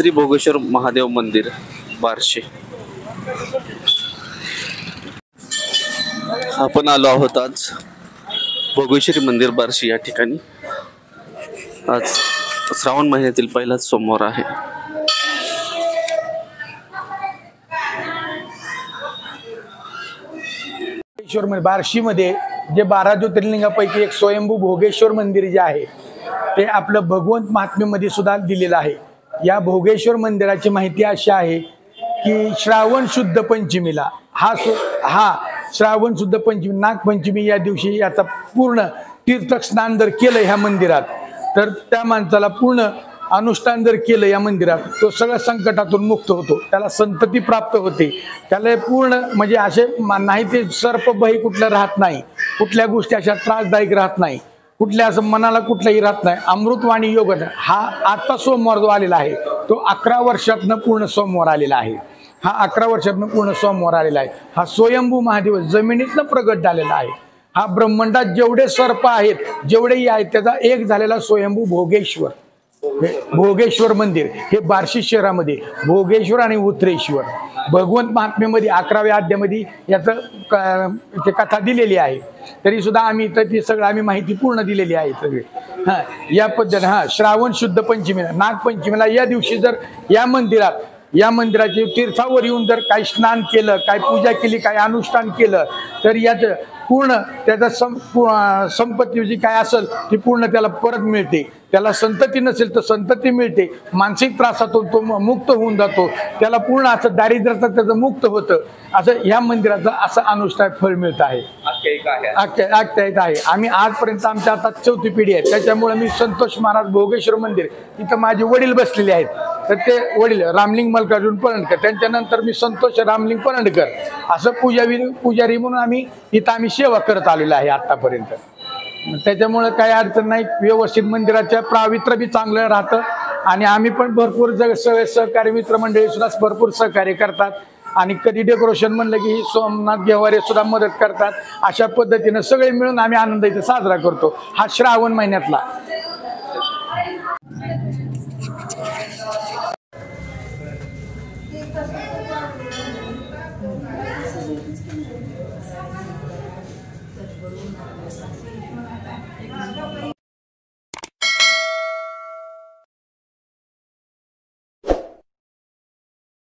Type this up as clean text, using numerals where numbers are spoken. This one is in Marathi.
श्री भोगेश्वर महादेव मंदिर बार्शी। आपण आलो आहोत आज भोगेश्वरी मंदिर बार्शी या ठिकाणी। आज श्रावण महिन्यातील पहिलाच सोमवार आहे। बार्शी मध्ये जे 12 ज्योतिर्लिंगापैकी एक स्वयंभू भोगेश्वर मंदिर जे आहे ते आपलं भगवंत महात्म्यामध्ये सुद्धा दिलेलं आहे। या भोगेश्वर मंदिराची माहिती अशी आहे की श्रावण शुद्ध पंचमीला हा श्रावण शुद्ध पंचमी नागपंचमी या दिवशी याचा पूर्ण तीर्थ स्नान जर केलं ह्या मंदिरात तर त्या माणसाला पूर्ण अनुष्ठान जर केलं या मंदिरात तो सगळ्या संकटातून मुक्त होतो, त्याला संतती प्राप्त होते, त्याला पूर्ण म्हणजे असे नाही ते सर्पभय कुठलं राहत नाही, कुठल्या गोष्टी अशा त्रासदायक राहत नाही, कुठल्या असं मनाला कुठलाही राहत नाही। अमृतवाणी योग हा आता सोमवार जो आलेला आहे तो 11 वर्षातनं पूर्ण सोमवार आलेला आहे। हा 11 वर्षातनं पूर्ण सोमवार आलेला आहे। हा स्वयंभू महादेव जमिनीतनं प्रगट झालेला आहे। हा ब्रह्मांडात जेवढे सर्प आहेत जेवढेही आहेत त्याचा एक झालेला स्वयंभू भोगेश्वर मंदिर हे बार्शी शहरामध्ये भोगेश्वर आणि उत्तरेश्वर भगवंत महात्म्यामध्ये 11व्या अध्यायामध्ये याचं कथा दिलेली आहे। तरी सुद्धा आम्ही तर ती सगळं आम्ही माहिती पूर्ण दिलेली आहे सगळी। या पद्धतीने श्रावण शुद्ध पंचमीला नागपंचमीला या दिवशी जर या मंदिराचे तीर्थावर येऊन जर काही स्नान केलं, काही पूजा केली, काही अनुष्ठान केलं तर याचं पूर्ण त्याचा संपत्ती जी काय असेल ती पूर्ण त्याला परत मिळते। त्याला संतती नसेल तर संतती मिळते, मानसिक त्रासातून तो मुक्त होऊन जातो, त्याला पूर्ण असं दारिद्र्याचं त्याचं मुक्त होतं। असं ह्या मंदिराचं असं अनुष्ठान फळ मिळत आहे, आख्यायिका आहे। आम्ही आजपर्यंत आमच्या आता 4थी पिढी आहे, त्याच्यामुळे मी संतोष महाराज भोगेश्वर मंदिर तिथं माझे वडील बसलेले आहेत, तर ते वडील रामलिंग मल्कार्जुन परणकर, त्यांच्यानंतर मी संतोष रामलिंग परणकर असं पुजारी म्हणून आम्ही सेवा करत आलेलो आहे आतापर्यंत। त्याच्यामुळे काही अडचण नाही, व्यवस्थित मंदिराच्या पावित्र्य बी चांगलं राहतं आणि आम्ही पण भरपूर सगळे सहकारी मित्रमंडळी सुद्धा भरपूर सहकार्य करतात आणि कधी डेकोरेशन म्हणलं की सोमनाथ गेवारे सुद्धा मदत करतात। अशा पद्धतीने सगळे मिळून आम्ही आनंद इथे साजरा करतो। हा श्रावण महिन्यातला